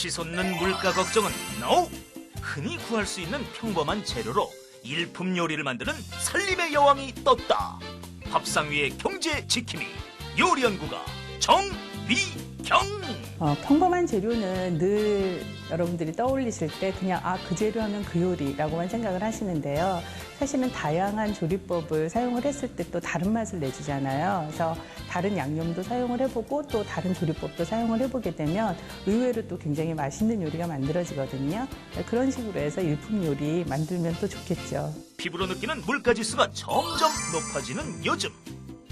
치솟는 물가 걱정은 NO! 흔히 구할 수 있는 평범한 재료로 일품 요리를 만드는 살림의 여왕이 떴다. 밥상 위의 경제 지킴이 요리연구가 정미경. 평범한 재료는 늘 여러분들이 떠올리실 때 그냥 그 재료 하면 그 요리라고만 생각을 하시는데요. 사실은 다양한 조리법을 사용을 했을 때 또 다른 맛을 내주잖아요. 그래서 다른 양념도 사용을 해보고 또 다른 조리법도 사용을 해보게 되면 의외로 또 굉장히 맛있는 요리가 만들어지거든요. 그런 식으로 해서 일품 요리 만들면 또 좋겠죠. 피부로 느끼는 물가지수가 점점 높아지는 요즘.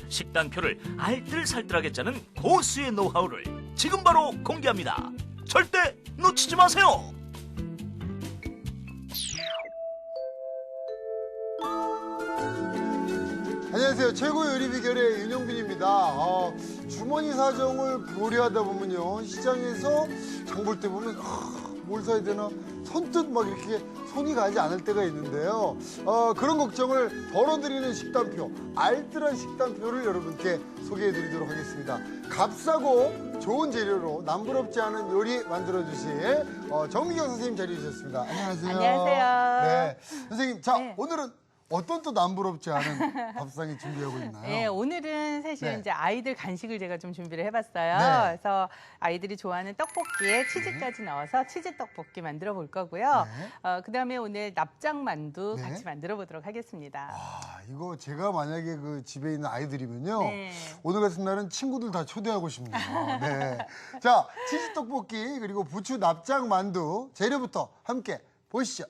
식단표를 알뜰살뜰하게 짜는 고수의 노하우를 지금 바로 공개합니다. 절대 놓치지 마세요. 안녕하세요. 최고 요리 비결의 윤영빈입니다. 주머니 사정을 고려하다 보면요. 시장에서 장 볼 때 보면 뭘 사야 되나 선뜻 막 이렇게 손이 가지 않을 때가 있는데요. 그런 걱정을 덜어드리는 식단표, 알뜰한 식단표를 여러분께 소개해드리도록 하겠습니다. 값싸고 좋은 재료로 남부럽지 않은 요리 만들어주실 정미경 선생님 자리해 주셨습니다. 안녕하세요. 안녕하세요. 네, 선생님, 자 네. 오늘은 어떤 또 남부럽지 않은 밥상이 준비하고 있나요? 네, 오늘은 사실 네. 이제 아이들 간식을 제가 좀 준비를 해봤어요. 네. 그래서 아이들이 좋아하는 떡볶이에 치즈까지 넣어서 치즈 떡볶이 만들어 볼 거고요. 네. 그다음에 오늘 납작만두 네. 같이 만들어 보도록 하겠습니다. 이거 제가 만약에 그 집에 있는 아이들이면요. 네. 오늘 같은 날은 친구들 다 초대하고 싶네요. 네. 자, 치즈 떡볶이 그리고 부추 납작 만두 재료부터 함께 보시죠.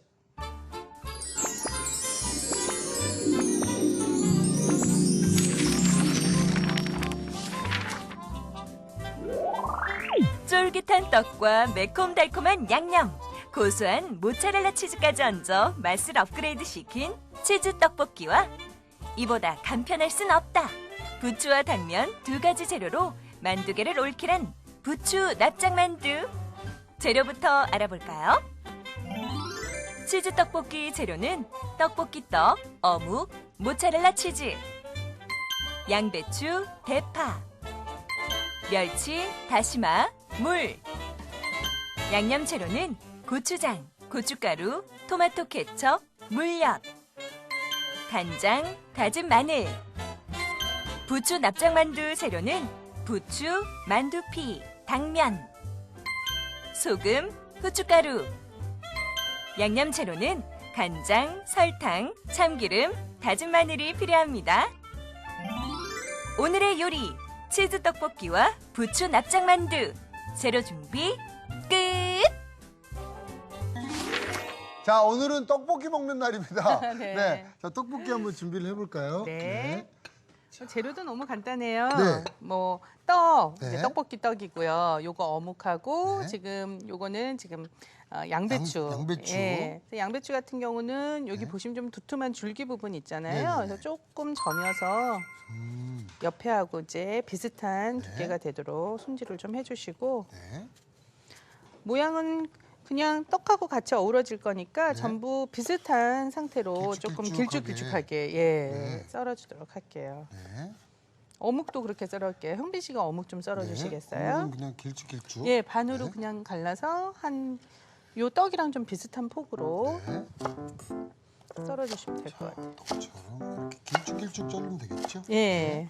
쫄깃한 떡과 매콤달콤한 양념, 고소한 모짜렐라 치즈까지 얹어 맛을 업그레이드 시킨 치즈 떡볶이와 이보다 간편할 순 없다. 부추와 당면 두 가지 재료로 만두개를 올킬한 부추 납작만두. 재료부터 알아볼까요? 치즈 떡볶이 재료는 떡볶이 떡, 어묵, 모짜렐라 치즈, 양배추, 대파, 멸치, 다시마, 물. 양념 재료는 고추장, 고춧가루, 토마토 케첩, 물엿, 간장, 다진 마늘. 부추 납작만두 재료는 부추, 만두피, 당면, 소금, 후춧가루. 양념 재료는 간장, 설탕, 참기름, 다진 마늘이 필요합니다. 오늘의 요리, 치즈 떡볶이와 부추 납작만두. 재료 준비 끝! 자, 오늘은 떡볶이 먹는 날입니다. 네. 네. 자, 떡볶이 한번 준비를 해볼까요? 네. 재료도 너무 간단해요. 네. 뭐 떡, 네. 이제 떡볶이 떡이고요. 요거 어묵하고 네. 지금 요거는 지금 양배추. 양배추. 예. 그래서 양배추 같은 경우는 여기 네. 보시면 좀 두툼한 줄기 부분 있잖아요. 네네네. 그래서 조금 저며서 옆에 하고 이제 비슷한 두께가 되도록 손질을 좀 해주시고 네. 모양은 그냥 떡하고 같이 어우러질 거니까 네. 전부 비슷한 상태로 조금 길쭉길쭉하게 네. 썰어주도록 할게요. 네. 어묵도 그렇게 썰을게요. 현빈 씨가 어묵 좀 썰어주시겠어요? 오늘은 그냥 길쭉길쭉. 예, 반으로 네. 그냥 갈라서 요 떡이랑 좀 비슷한 폭으로 네. 썰어주시면 될 것 같아요. 떡처럼 이렇게 길쭉길쭉 자르면 되겠죠? 예.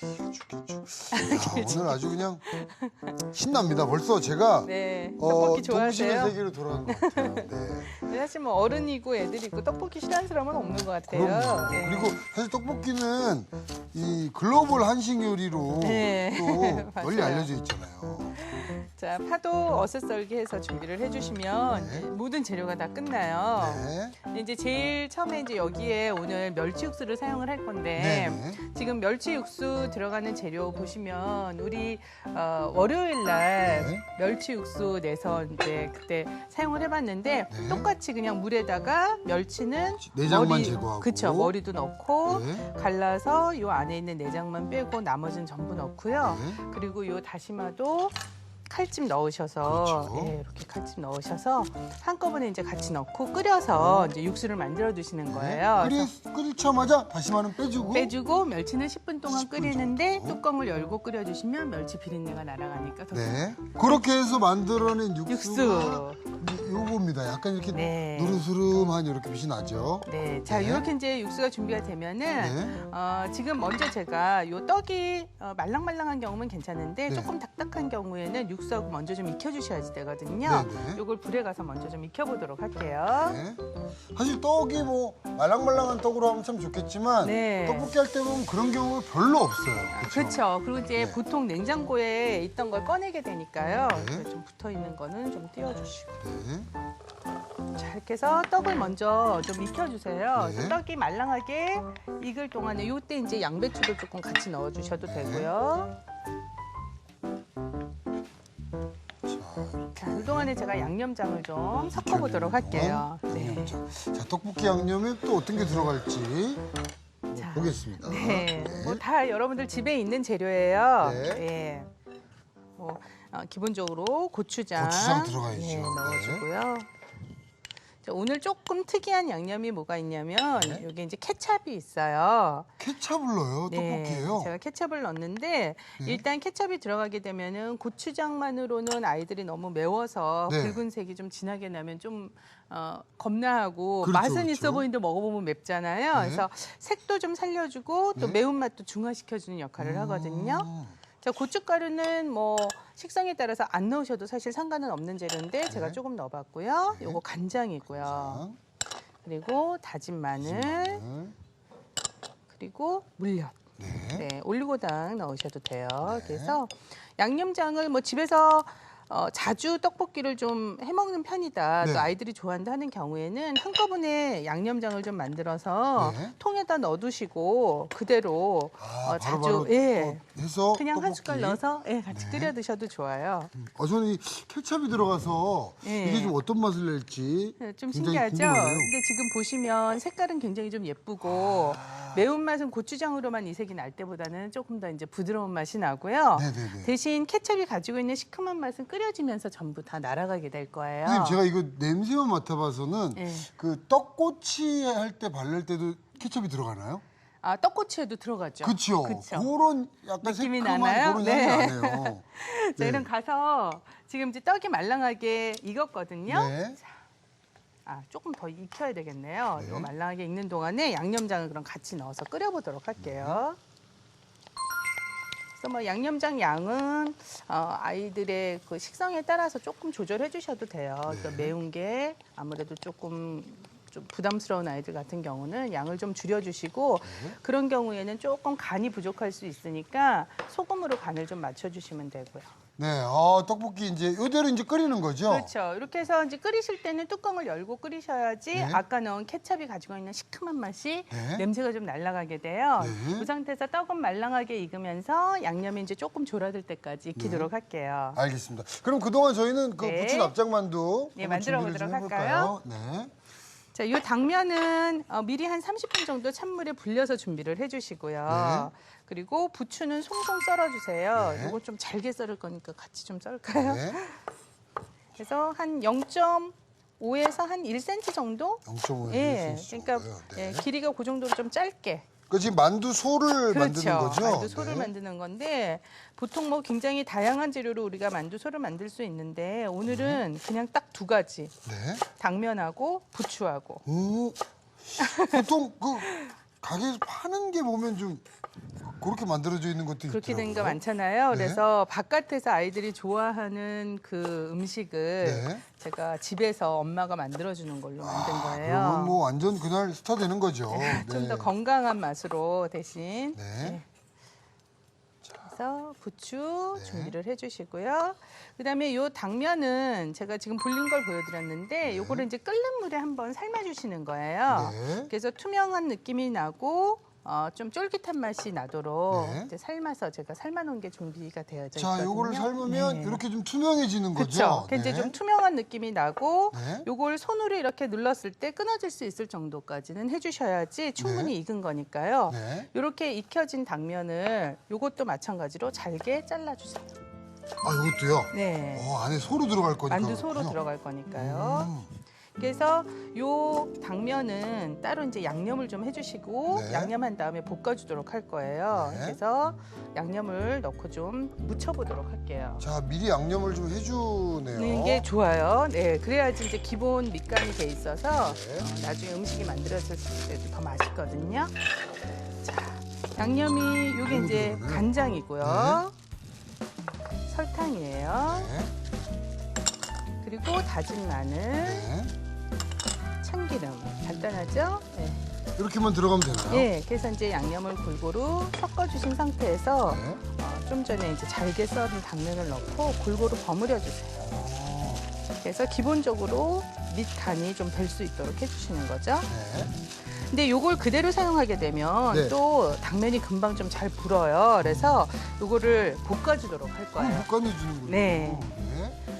길쭉길쭉. 오늘 아주 그냥 신납니다. 벌써 제가 네. 떡볶이 동심의 좋아하세요? 세계로 돌아간 것 같아요. 네. 사실 뭐 어른이고 애들이 있고 떡볶이 싫어하는 사람은 없는 것 같아요. 그럼요. 네. 그리고 사실 떡볶이는 이 글로벌 한식 요리로 네. 또 널리 맞아요. 알려져 있잖아요. 자, 파도 어슷썰기 해서 준비를 해주시면 네. 모든 재료가 다 끝나요. 네. 이제 제일 처음에 이제 여기에 오늘 멸치 육수를 사용을 할 건데 네. 지금 멸치 육수 들어가는 재료 보시면 우리 월요일 날 네. 멸치 육수 내서 이제 그때 사용을 해봤는데 네. 똑같이 그냥 물에다가 멸치는 내장만 제거하고. 그쵸, 머리도 넣고 네. 갈라서 요 안에 있는 내장만 빼고 나머지는 전부 넣고요. 네. 그리고 요 다시마도 칼집 넣으셔서 그렇죠. 예, 이렇게 칼집 넣으셔서 한꺼번에 이제 같이 넣고 끓여서 이제 육수를 만들어 두시는 거예요. 그래서 끓이자마자 다시마는 빼주고. 빼주고 멸치는 10분 동안 10분 끓이는데 정도. 뚜껑을 열고 끓여주시면 멸치 비린내가 날아가니까 더 네. 그렇게 해서 만들어낸 육수가 육수. 요겁니다. 약간 이렇게 네. 누르스름한 이렇게 빛이 나죠. 네, 자 네. 이렇게 이제 육수가 준비가 되면은 네. 지금 먼저 제가 요 떡이 말랑말랑한 경우면 괜찮은데 네. 조금 딱딱한 경우에는 육수하고 먼저 좀 익혀주셔야지 되거든요. 네, 네. 요걸 불에 가서 먼저 좀 익혀보도록 할게요. 네. 사실 떡이 뭐 말랑말랑한 떡으로 하면 참 좋겠지만 네. 떡볶이 할 때 보면 그런 경우가 별로 없어요. 그렇죠. 그리고 이제 네. 보통 냉장고에 있던 걸 꺼내게 되니까요. 네. 그래서 좀 붙어 있는 거는 좀 띄워주시고. 네. 자, 이렇게 해서 떡을 먼저 좀 익혀주세요. 네. 그래서 떡이 말랑하게 익을 동안에 이때 이제 양배추도 조금 같이 넣어주셔도 네. 되고요. 자, 그동안에 제가 양념장을 좀 섞어보도록 할게요. 네. 양념장. 자, 떡볶이 양념에 또 어떤 게 들어갈지 자, 보겠습니다. 네. 뭐 다 여러분들 집에 있는 재료예요. 네. 네. 뭐, 기본적으로 고추장, 고추장 들어가야죠. 네, 넣어주고요. 자, 오늘 조금 특이한 양념이 뭐가 있냐면 네. 여기 이제 케찹이 있어요. 케찹을 넣어요? 떡볶이에요? 제가 케찹을 넣는데 일단 케찹이 들어가게 되면은 고추장만으로는 아이들이 너무 매워서 네. 붉은색이 좀 진하게 나면 좀 겁나하고 그렇죠, 맛은 그렇죠. 있어 보이는데 먹어보면 맵잖아요. 네. 그래서 색도 좀 살려주고 또 네. 매운맛도 중화시켜주는 역할을 하거든요. 자, 고춧가루는 뭐 식성에 따라서 안 넣으셔도 사실 상관은 없는 재료인데 제가 조금 넣어봤고요. 요거 간장이고요. 그리고 다진 마늘, 그리고 물엿. 네, 올리고당 넣으셔도 돼요. 그래서 양념장을 뭐 집에서 자주 떡볶이를 좀 해먹는 편이다. 네. 또 아이들이 좋아한다 하는 경우에는 한꺼번에 양념장을 좀 만들어서 네. 통에다 넣어두시고 그대로 바로바로 예, 해서 그냥 한 떡볶이. 숟갈 넣어서 예, 같이 네. 끓여 드셔도 좋아요. 저는 이 케찹이 들어가서 네. 이게 좀 어떤 맛을 낼지 네, 좀 굉장히 신기하죠? 궁금하네요. 근데 지금 보시면 색깔은 굉장히 좀 예쁘고 매운맛은 고추장으로만 이색이 날 때보다는 조금 더 이제 부드러운 맛이 나고요. 네네네. 대신 케첩이 가지고 있는 시큼한 맛은 끓여지면서 전부 다 날아가게 될 거예요. 선생님 제가 이거 냄새만 맡아봐서는 네. 그 떡꼬치 할 때 바를 때도 케첩이 들어가나요? 아, 떡꼬치에도 들어가죠. 그렇죠. 그쵸. 그런 약간 느낌이 새콤한 나나요? 그런 네. 향이 나네요. 자, 그럼 가서 지금 이제 떡이 말랑하게 익었거든요. 네. 조금 더 익혀야 되겠네요. 네. 요 말랑하게 익는 동안에 양념장을 그럼 같이 넣어서 끓여보도록 할게요. 그래서 뭐 양념장 양은 아이들의 그 식성에 따라서 조금 조절해 주셔도 돼요. 또 매운 게 아무래도 조금 좀 부담스러운 아이들 같은 경우는 양을 좀 줄여주시고 그런 경우에는 조금 간이 부족할 수 있으니까 소금으로 간을 좀 맞춰주시면 되고요. 네, 떡볶이 이제 이대로 이제 끓이는 거죠? 그렇죠. 이렇게 해서 이제 끓이실 때는 뚜껑을 열고 끓이셔야지 네. 아까 넣은 케첩이 가지고 있는 시큼한 맛이 네. 냄새가 좀 날아가게 돼요. 네. 그 상태에서 떡은 말랑하게 익으면서 양념이 이제 조금 졸아들 때까지 익히도록 할게요. 알겠습니다. 그럼 그동안 저희는 그 네. 부추 납작만두 네, 한번 만들어 준비를 좀 보도록 해볼까요? 네. 자, 이 당면은 미리 한 30분 정도 찬물에 불려서 준비를 해주시고요. 그리고 부추는 송송 썰어주세요. 네. 이거 좀 잘게 썰을 거니까 같이 좀 썰까요? 네. 그래서 한 0.5에서 한 1cm 정도? 0.5에서 예, 1cm 그러니까 정도요. 네. 예, 길이가 그 정도로 좀 짧게. 그 지금 만두 소를 만드는 거죠? 만두 소를 네. 만드는 건데 보통 뭐 굉장히 다양한 재료로 우리가 만두 소를 만들 수 있는데 오늘은 그냥 딱 두 가지. 네. 당면하고 부추하고. 오, 보통 그 가게에서 파는 게 보면 좀 그렇게 만들어져 있는 것도 그렇게 된 거 있더라고요. 많잖아요. 네. 그래서 바깥에서 아이들이 좋아하는 그 음식을 네. 제가 집에서 엄마가 만들어주는 걸로 만든 그러면 거예요. 뭐 완전 그날 스타 되는 거죠. 좀 더 네. 건강한 맛으로 대신. 네. 그래서 부추 네. 준비를 해주시고요. 그다음에 요 당면은 제가 지금 불린 걸 보여드렸는데 요거를 이제 끓는 물에 한번 삶아주시는 거예요. 네. 그래서 투명한 느낌이 나고 좀 쫄깃한 맛이 나도록 네. 이제 삶아서 제가 삶아놓은 게 준비가 되어져 자, 있거든요. 요거를 삶으면 네. 이렇게 좀 투명해지는 거죠. 그렇죠. 이제 좀 투명한 느낌이 나고 네. 요걸 손으로 이렇게 눌렀을 때 끊어질 수 있을 정도까지는 해주셔야지 충분히 익은 거니까요. 네. 이렇게 익혀진 당면을 요것도 마찬가지로 잘게 잘라주세요. 아, 이것도요? 네. 안에 소로 들어갈 거니까. 만두 소로 그렇군요. 들어갈 거니까요. 그래서 요 당면은 따로 이제 양념을 좀 해주시고 네. 양념한 다음에 볶아주도록 할 거예요. 네. 그래서 양념을 넣고 좀 묻혀보도록 할게요. 자, 미리 양념을 좀 해주네요. 넣는 게 좋아요. 네, 그래야지 이제 기본 밑간이 돼 있어서 네. 나중에 음식이 만들어졌을 때도 더 맛있거든요. 자, 양념이 요게 이제 들어가네. 간장이고요. 설탕이에요. 네. 그리고 다진 마늘, 네. 참기름. 간단하죠? 네. 이렇게만 들어가면 되나요? 예, 그래서 이제 양념을 골고루 섞어주신 상태에서 네. 좀 전에 이제 잘게 썰은 당면을 넣고 골고루 버무려 주세요. 그래서 기본적으로 밑 간이 좀 될 수 있도록 해주시는 거죠. 네. 근데 요걸 그대로 사용하게 되면 네. 또 당면이 금방 좀 잘 불어요. 그래서 요거를 볶아주도록 할 그럼 거예요. 볶아내주는 거예요? 네. 네.